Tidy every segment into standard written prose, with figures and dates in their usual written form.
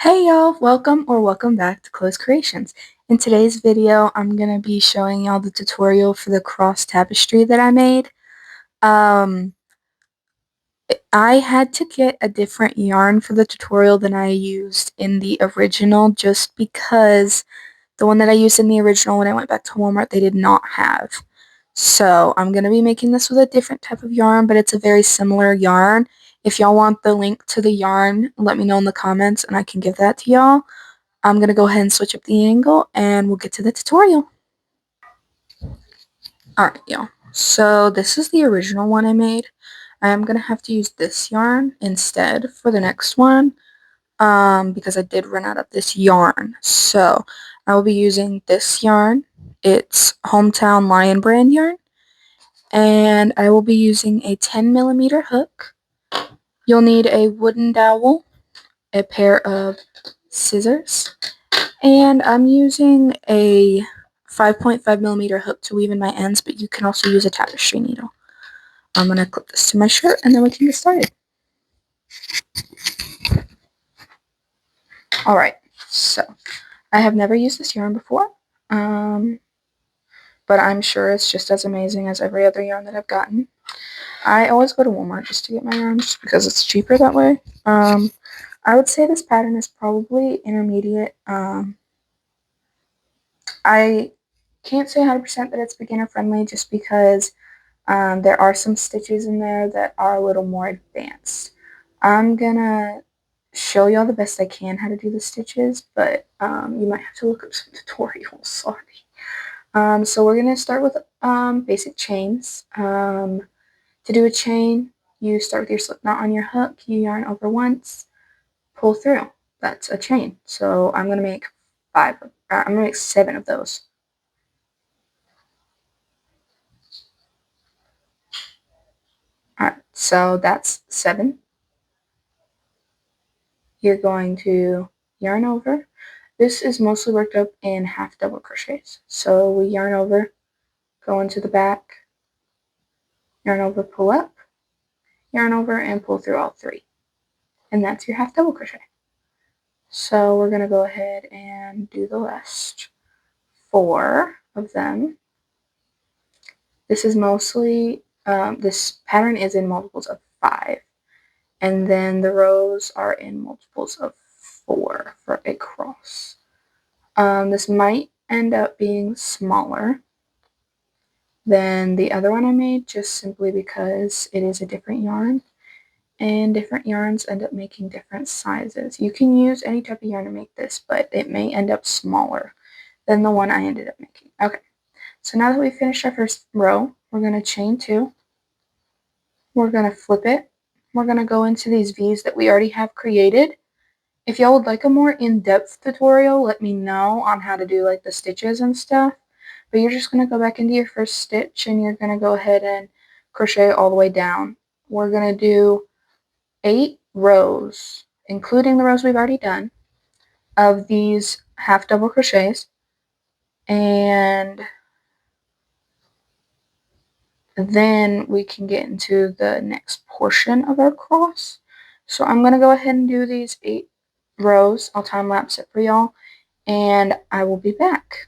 Hey y'all, welcome back to Clothes Creations. In today's video, I'm going to be showing y'all the tutorial for the cross tapestry that I made. I had to get a different yarn for the tutorial than I used in the original just because the one that I used in the original when I went back to Walmart, they did not have. So I'm going to be making this with a different type of yarn, but it's a very similar yarn. If y'all want the link to the yarn, let me know in the comments and I can give that to y'all. I'm going to go ahead and switch up the angle and we'll get to the tutorial. Alright, y'all. So this is the original one I made. I am going to have to use this yarn instead for the next one because I did run out of this yarn. So I will be using this yarn. It's Hometown Lion brand yarn. And I will be using a 10mm hook. You'll need a wooden dowel, a pair of scissors, and I'm using a 5.5mm hook to weave in my ends, but you can also use a tapestry needle. I'm going to clip this to my shirt and then we can get started. Alright, so I have never used this yarn before, but I'm sure it's just as amazing as every other yarn that I've gotten. I always go to Walmart just to get my yarn just because it's cheaper that way. I would say this pattern is probably intermediate. I can't say 100% that it's beginner friendly just because there are some stitches in there that are a little more advanced. I'm gonna show y'all the best I can how to do the stitches, but you might have to look up some tutorials, sorry. So we're gonna start with basic chains. To do a chain, you start with your slip knot on your hook, you yarn over once, pull through. That's a chain. So I'm gonna make 7 of those. Alright, so that's 7. You're going to yarn over. This is mostly worked up in half double crochets. So we yarn over, go into the back, yarn over, pull up, yarn over, and pull through all 3. And that's your half double crochet. So we're going to go ahead and do the last 4 of them. This is mostly, this pattern is in multiples of 5. And then the rows are in multiples of 4 for a cross. This might end up being smaller than the other one I made, just simply because it is a different yarn, and different yarns end up making different sizes. You can use any type of yarn to make this, but it may end up smaller than the one I ended up making. Okay, so now that we've finished our first row, we're going to chain 2. We're going to flip it. We're going to go into these V's that we already have created. If y'all would like a more in-depth tutorial, let me know on how to do like the stitches and stuff. But you're just going to go back into your first stitch and you're going to go ahead and crochet all the way down. We're going to do 8 rows, including the rows we've already done, of these half double crochets. And then we can get into the next portion of our cross. So I'm going to go ahead and do these 8 rows. I'll time lapse it for y'all, and I will be back.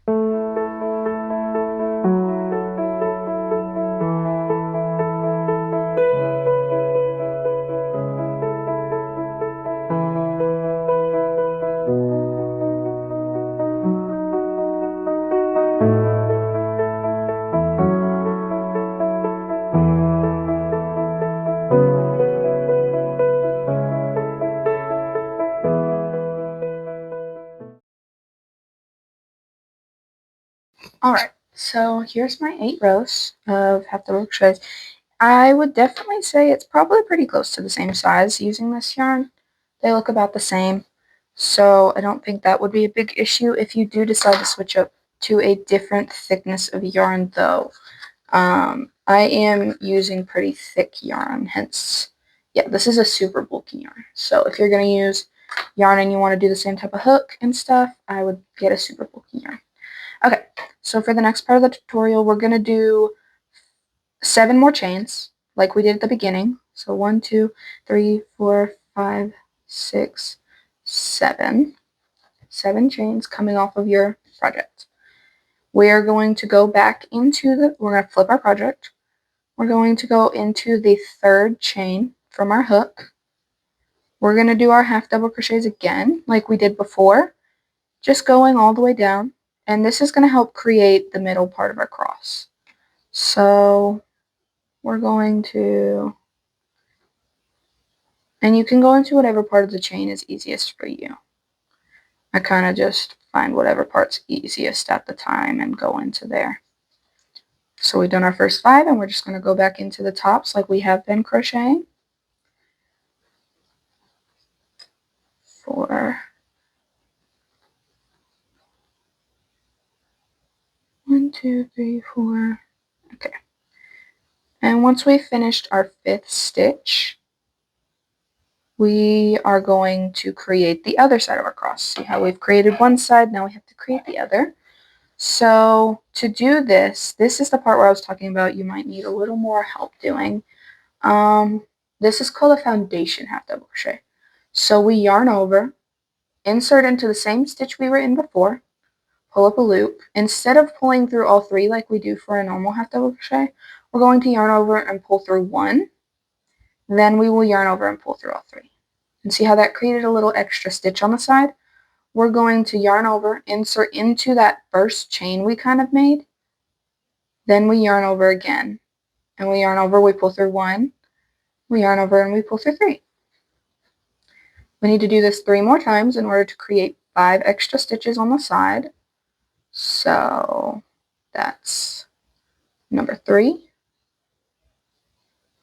Alright, so here's my 8 rows of half double crochets. I would definitely say it's probably pretty close to the same size using this yarn. They look about the same, so I don't think that would be a big issue. If you do decide to switch up to a different thickness of yarn though, I am using pretty thick yarn, hence, yeah, this is a super bulky yarn. So if you're going to use yarn and you want to do the same type of hook and stuff, I would get a super bulky yarn. Okay, so for the next part of the tutorial, we're going to do 7 more chains, like we did at the beginning. So 1, 2, 3, 4, 5, 6, 7 chains coming off of your project. We are going to go back into we're going to flip our project. We're going to go into the 3rd chain from our hook. We're going to do our half double crochets again, like we did before, just going all the way down. And this is going to help create the middle part of our cross. So we're going to, and you can go into whatever part of the chain is easiest for you. I kind of just find whatever part's easiest at the time and go into there. So we've done our first 5, and we're just going to go back into the tops like we have been crocheting. 4, 1, 2, 3, 4. Okay. And once we've finished our 5th stitch, we are going to create the other side of our cross. See how we've created one side, now we have to create the other. So to do this, this is the part where I was talking about you might need a little more help doing. This is called a foundation half double crochet. So we yarn over, insert into the same stitch we were in before, pull up a loop. Instead of pulling through all 3 like we do for a normal half double crochet, we're going to yarn over and pull through 1. Then we will yarn over and pull through all 3. And see how that created a little extra stitch on the side? We're going to yarn over, insert into that first chain we kind of made. Then we yarn over again. And we yarn over, we pull through 1. We yarn over and we pull through 3. We need to do this 3 more times in order to create 5 extra stitches on the side. So that's number 3.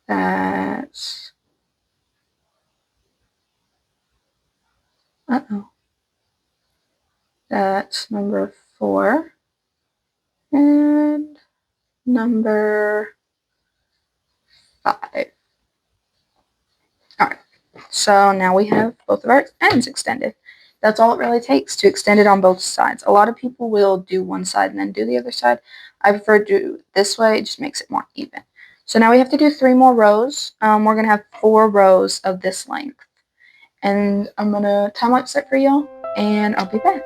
That's, that's number 4. And number 5. Alright, so now we have both of our ends extended. That's all it really takes to extend it on both sides. A lot of people will do one side and then do the other side. I prefer to do it this way, it just makes it more even. So now we have to do 3 more rows. We're going to have 4 rows of this length. And I'm going to time-lapse it for y'all, and I'll be back.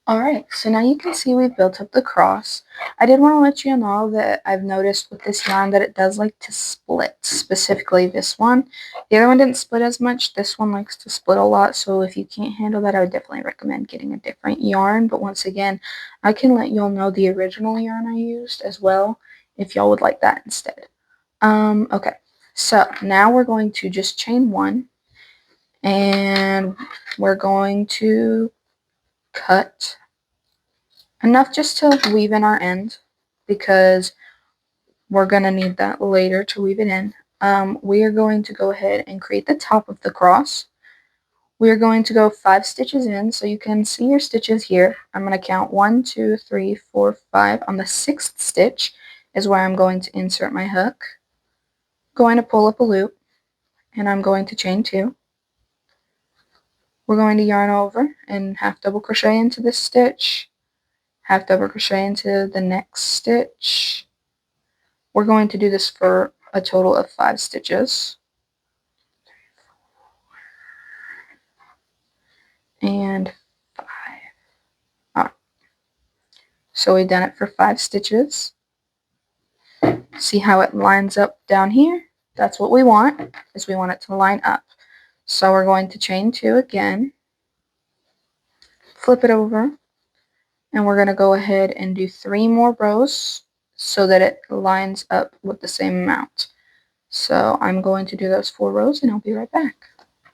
Alright, so now you can see we've built up the cross. I did want to let you know that I've noticed with this yarn that it does like to split, specifically this one. The other one didn't split as much. This one likes to split a lot, so if you can't handle that, I would definitely recommend getting a different yarn. But once again, I can let y'all know the original yarn I used as well, if y'all would like that instead. Okay, so now we're going to just chain 1, and we're going to cut enough just to weave in our end, because we're going to need that later to weave it in. We are going to go ahead and create the top of the cross. We are going to go 5 stitches in, so you can see your stitches here. I'm going to count 1, 2, 3, 4, 5. On the 6th stitch is where I'm going to insert my hook. Going to pull up a loop, and I'm going to chain 2. We're going to yarn over and half double crochet into this stitch, half double crochet into the next stitch. We're going to do this for a total of 5 stitches. And 5. Alright. So we've done it for 5 stitches. See how it lines up down here? That's what we want, is we want it to line up. So we're going to chain 2 again, flip it over, and we're going to go ahead and do 3 more rows so that it lines up with the same amount. So I'm going to do those 4 rows, and I'll be right back.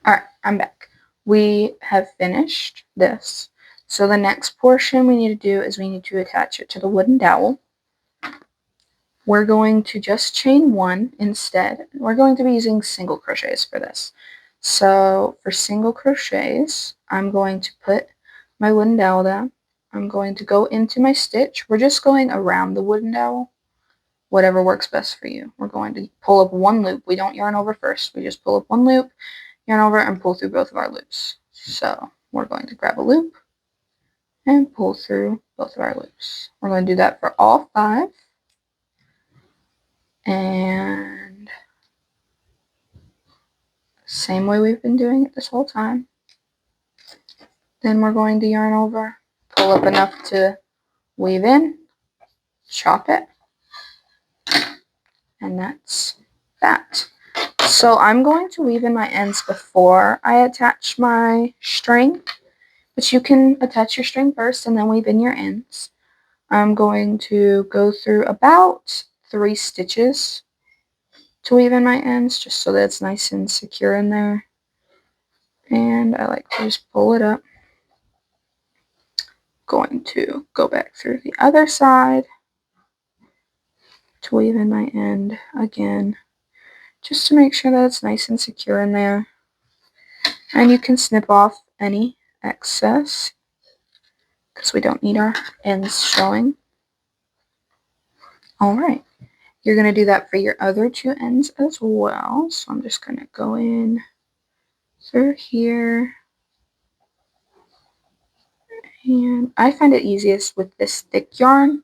Alright, I'm back. We have finished this. So the next portion we need to do is we need to attach it to the wooden dowel. We're going to just chain 1 instead. We're going to be using single crochets for this. So for single crochets, I'm going to put my wooden dowel down. I'm going to go into my stitch. We're just going around the wooden dowel. whatever works best for you. We're going to pull up one loop. We don't yarn over first. We just pull up one loop, yarn over, and pull through both of our loops. So we're going to grab a loop and pull through both of our loops. We're going to do that for all 5. And same way we've been doing it this whole time. Then we're going to yarn over, pull up enough to weave in, chop it, and that's that. So I'm going to weave in my ends before I attach my string, but you can attach your string first and then weave in your ends. I'm going to go through about 3 stitches to weave in my ends, just so that it's nice and secure in there. And I like to just pull it up. Going to go back through the other side to weave in my end again, just to make sure that it's nice and secure in there. And you can snip off any excess because we don't need our ends showing. Alright, you're going to do that for your other 2 ends as well. So I'm just going to go in through here. And I find it easiest with this thick yarn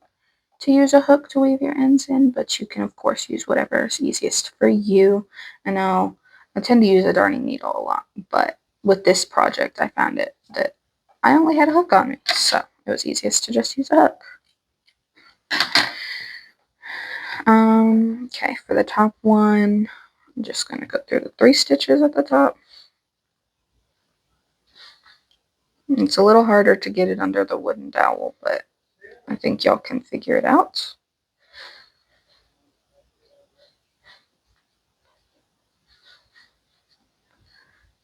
to use a hook to weave your ends in, but you can of course use whatever is easiest for you. I know I tend to use a darning needle a lot, but with this project I found it that I only had a hook on me, so it was easiest to just use a hook. Okay, for the top one, I'm just going to go through the 3 stitches at the top. It's a little harder to get it under the wooden dowel, but I think y'all can figure it out.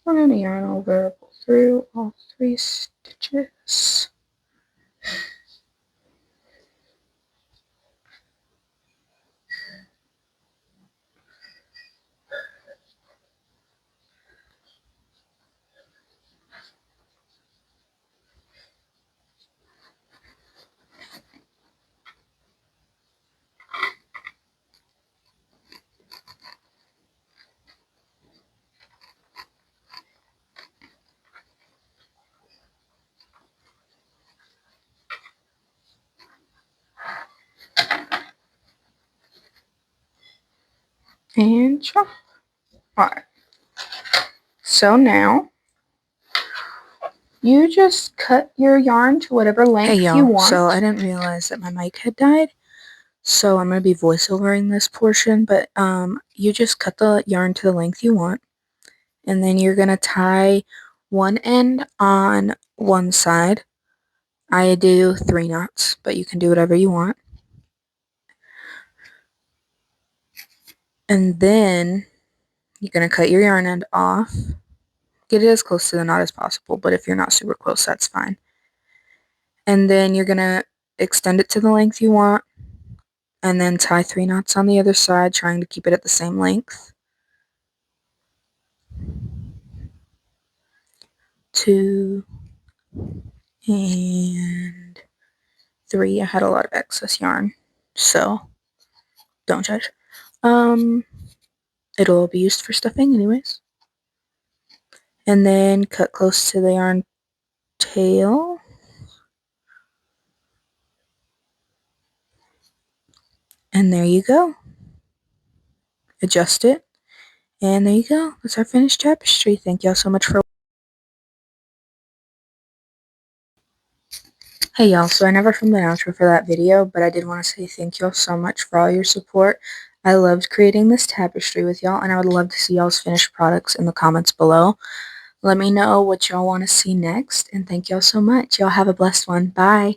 We're going to yarn over, pull through all 3 stitches. And chop. Alright. So now you just cut your yarn to whatever length you want. So I didn't realize that my mic had died. So I'm going to be voiceovering this portion, but you just cut the yarn to the length you want. And then you're going to tie one end on one side. I do 3 knots, but you can do whatever you want. And then you're going to cut your yarn end off. Get it as close to the knot as possible, but if you're not super close, that's fine. And then you're going to extend it to the length you want, and then tie 3 knots on the other side, trying to keep it at the same length. 2 and 3. I had a lot of excess yarn, so don't judge. It'll be used for stuffing anyways. And then cut close to the yarn tail. And there you go. Adjust it. And there you go. That's our finished tapestry. Thank y'all so much for. Hey y'all, so I never filmed an outro for that video, but I did want to say thank y'all so much for all your support. I loved creating this tapestry with y'all, and I would love to see y'all's finished products in the comments below. Let me know what y'all want to see next, and thank y'all so much. Y'all have a blessed one. Bye.